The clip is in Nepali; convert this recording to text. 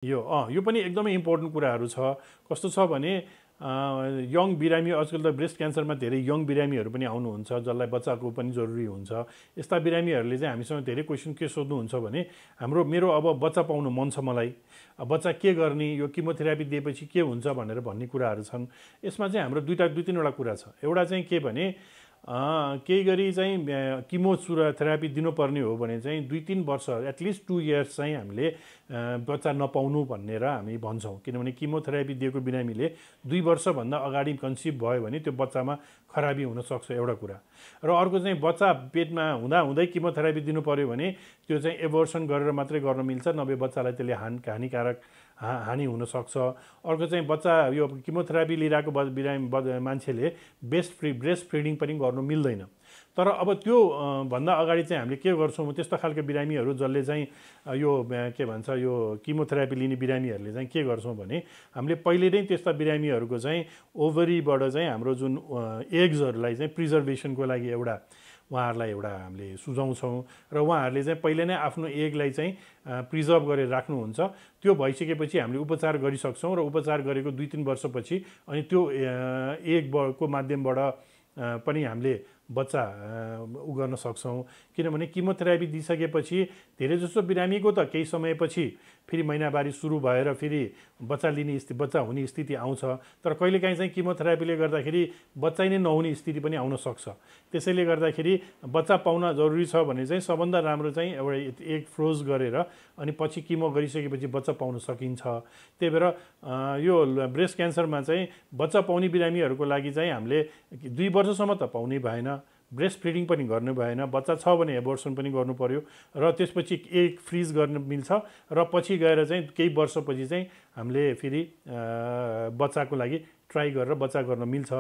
यो पनि एकदमै इम्पोर्टेन्ट कुराहरू छ। कस्तो छ भने यङ बिरामी, आजकल त ब्रेस्ट क्यान्सरमा धेरै यङ बिरामीहरू पनि आउनुहुन्छ जसलाई बच्चाको पनि जरुरी हुन्छ। यस्ता बिरामीहरूले चाहिँ हामीसँग धेरै क्वेसन के सोध्नुहुन्छ भने मेरो अब बच्चा पाउनु मन छ मलाई, बच्चा के गर्ने, यो किमोथेरापी दिएपछि के हुन्छ भनेर भन्ने कुराहरू छन्। यसमा चाहिँ हाम्रो दुई तीनवटा कुरा छ। एउटा चाहिँ के भने केही गरी चाहिँ किमोथेरापी दिनुपर्ने हो भने चाहिँ 2-3 वर्ष एटलिस्ट 2 इयर्स चाहिँ हामीले बच्चा नपाउनु भनेर हामी भन्छौँ। किनभने किमोथेरापी दिएको बिरामीले 2 वर्षभन्दा अगाडि कन्सिभ भयो भने त्यो बच्चामा खराबी हुनसक्छ, एउटा कुरा। र अर्को चाहिँ बच्चा पेटमा हुँदै किमोथेरापी दिनु पर्यो भने त्यो चाहिँ एबोर्सन गरेर मात्रै गर्न मिल्छ, नभए बच्चालाई त्यसले हानि हुनसक्छ। अर्को चाहिँ बच्चा यो किमोथेरापी लिइरहेको मान्छेले ब्रेस्ट फिडिङ पनि गर्नु मिल्दैन। तर अब त्यो भन्दा अगाडि चाहिँ हामीले के गर्छौँ, त्यस्तो खालको बिरामीहरू जसले चाहिँ यो के भन्छ यो किमोथेरापी लिने बिरामीहरूले चाहिँ के गर्छौँ भने हामीले पहिले नै त्यस्ता बिरामीहरूको चाहिँ ओभरीबाट चाहिँ हाम्रो जुन एग्सहरूलाई चाहिँ प्रिजर्भेसनको लागि उहाँहरूलाई हामीले सुझाउँछौँ र उहाँहरूले चाहिँ पहिले नै आफ्नो एगलाई चाहिँ प्रिजर्भ गरेर राख्नुहुन्छ। त्यो भइसकेपछि हामीले उपचार गरिसक्छौँ र उपचार गरेको 2-3 वर्षपछि अनि त्यो एगको माध्यमबाट पनि हामीले बच्चा गर्न सक्छौँ। किनभने किमोथेरापी दिइसकेपछि धेरै जसो बिरामीको त केही समयपछि फेरि महिनावारी सुरु भएर फेरि बच्चा हुने स्थिति आउँछ। तर कहिलेकाहीँ चाहिँ किमोथेरापीले गर्दाखेरि बच्चा नै नहुने स्थिति पनि आउन सक्छ। त्यसैले गर्दाखेरि बच्चा पाउन जरुरी छ भने चाहिँ सबभन्दा राम्रो चाहिँ एउटा एग फ्रोज गरेर अनि पछि किमो गरिसकेपछि बच्चा पाउन सकिन्छ। त्यही भएर यो ब्रेस्ट क्यान्सरमा चाहिँ बच्चा पाउने बिरामीहरूको लागि चाहिँ हामीले 2 वर्षसम्म त पाउनै भएन, ब्रेस्ट फिडिङ पनि गर्नु भएन, बच्चा छ भने एबोर्सन पनि गर्नु पर्यो र त्यसपछि एग फ्रिज गर्न मिल्छ र पछि गएर चाहिँ केही वर्षपछि चाहिँ हामीले फेरि बच्चाको लागि ट्राई गरेर बच्चा गर्न मिल्छ।